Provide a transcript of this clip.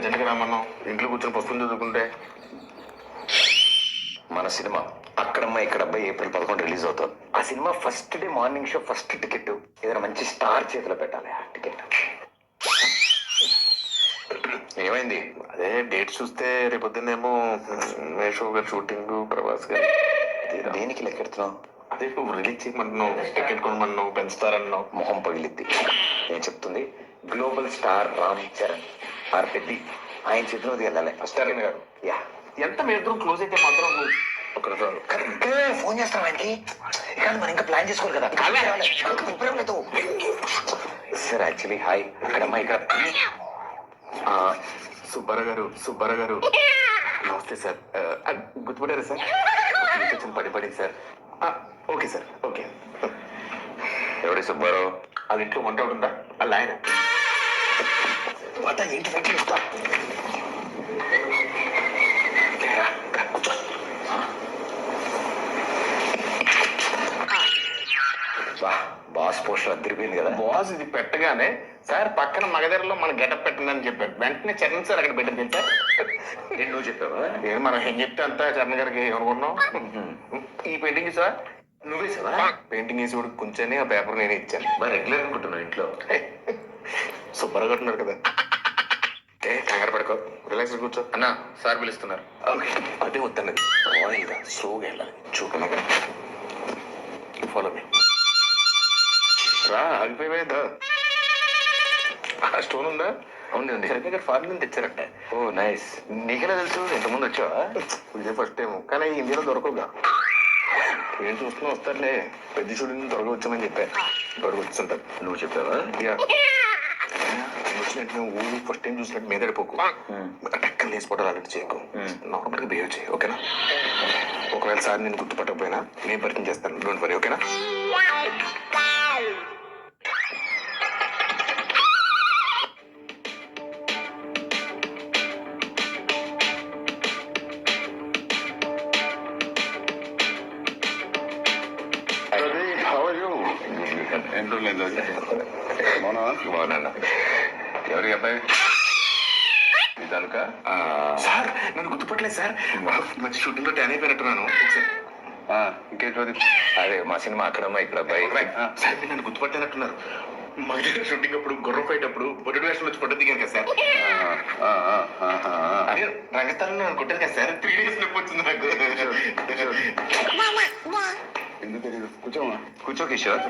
అర్జెంట్గా రామన్నాం. ఇంట్లో కూర్చొని పుస్తకం చదువుకుంటే. మన సినిమా అక్కడమ్మ ఇక్కడబ్బాయి ఏప్రిల్ 11 రిలీజ్ అవుతుంది. ఆ cinema first day morning show first ticket ఏదైనా మంచి స్టార్ చేతిలో పెట్టాలి. ఆ టికెట్ ఏమైంది? అదే డేట్ చూస్తే రేపొద్దునేమో మేషో గారు షూటింగ్, ప్రభాస్ గారు. దేనికి లెక్కెడుతున్నావు? అదే నువ్వు రిలీజ్ చేయమంటున్నావు, టికెట్ కొనమన్నావు, పెంచుతారన్నావు. మొహం పగిలిద్ది. నేను చెప్తుంది గ్లోబల్ స్టార్ రామ్ చరణ్ ఆర్ పెద్ది ఆయన చేతిలోకి వెళ్ళాలి. ఫస్ట్ గారు యా ఎంత మీ ఇద్దరం క్లోజ్ అయితే మాత్రం నువ్వు ఒకసారి ఫోన్ చేస్తాం ఆయనకి. కానీ మనం ఇంకా ప్లాన్ చేసుకోవాలి కదా. సార్ యాక్చువల్లీ హాయ్ అక్కడమ్మా ఇక్కడ సుబ్బారావు గారు నమస్తే సార్. గుర్తుపడారా సార్? వచ్చిన పడింది సార్. Okay sir, okay. ఎవరి సుబ్బారావు? వాళ్ళ ఇంట్లో వంట ఉంటుందా? వాళ్ళ ఆయన ఏంటి వెంటనే బాస్ పోస్టర్ అద్దరిపోయింది కదా. బాస్ ఇది పెట్టగానే సార్ పక్కన మగధరలో మన గెటప్ పెట్టండి చెప్పారు. వెంటనే చరణ్ సార్ అక్కడ పెట్టింది సార్. నువ్వు చెప్పావా? ఏం మనం ఏం చెప్తే అంతా చరణ్ గారికి ఏమనుకున్నాం. ఈ పెయింటింగ్ సార్ నువ్వే సార్ పెయింటింగ్ వేసి కూడా కొంచెం ఆ పేపర్ నేనే ఇచ్చాను. మరి రెగ్యులర్ అనుకుంటున్నావు ఇంట్లో? సూపర్గా కొట్టున్నారు కదా. కంగారు పడుకో, రిలాక్స్ కూర్చో. అన్న సార్ పిలుస్తున్నారు. అదే వద్దన్నది. స్లోగా వెళ్ళాలి. చూపనా ఫాలో మీ రా. ఆగిపోయేదా? ఆ స్టోన్ ఉందా? అవునండి. సరిగ్గా ఫారెన్ నుంచి తెచ్చారంట. ఓ నైస్. నీకెలా తెలుసు? ఇంతకుముందు వచ్చావా? ఇదే ఫస్ట్ టైం, కానీ ఇండియాలో దొరకవుగా. ఏం చూస్తున్నా వస్తారులే. పెద్ద షూటింగ్ త్వరగా వచ్చామని చెప్పారు. త్వరగా వచ్చుంటారు. నువ్వు చెప్పావా? వచ్చినట్టు నువ్వు ఫస్ట్ టైం చూసినట్టు మీద పడిపోకు. టక్కన లేచిపోవడాలు అలాంటి చేయకు. నార్మల్గా బిహేవ్ చేయి, ఓకేనా? ఒకవేళ సార్ నేను గుర్తుపట్టకపోయినా నేను పరిచయం చేస్తాను. డోంట్ వరీ, ఓకేనా? ఏంటో లేదు బాగున్నా. ఎవరి అబ్బాయి? ఇదనుక సార్ నన్ను గుర్తుపట్టలేదు సార్. మంచి షూటింగ్ లో ట్యాన్ అయిపోయినట్టున్నాను. ఇంకేంటి? అదే మా సినిమా అక్కడమ్మా ఇక్కడ అబ్బాయి. సార్ మీరు నన్ను గుర్తుపట్టేనట్టున్నారు. మా దగ్గర షూటింగ్ అప్పుడు గుర్రం ఫైట్ అప్పుడు పొట్టి వేషంలో వచ్చి పట్టు దిగాను కదా సార్. అదే రంగస్థలంలో నన్ను కొట్టాను కదా సార్. 3 days నొప్పి వచ్చింది నాకు. ఎందుకు తెలియదు. కూర్చో కిషోర్.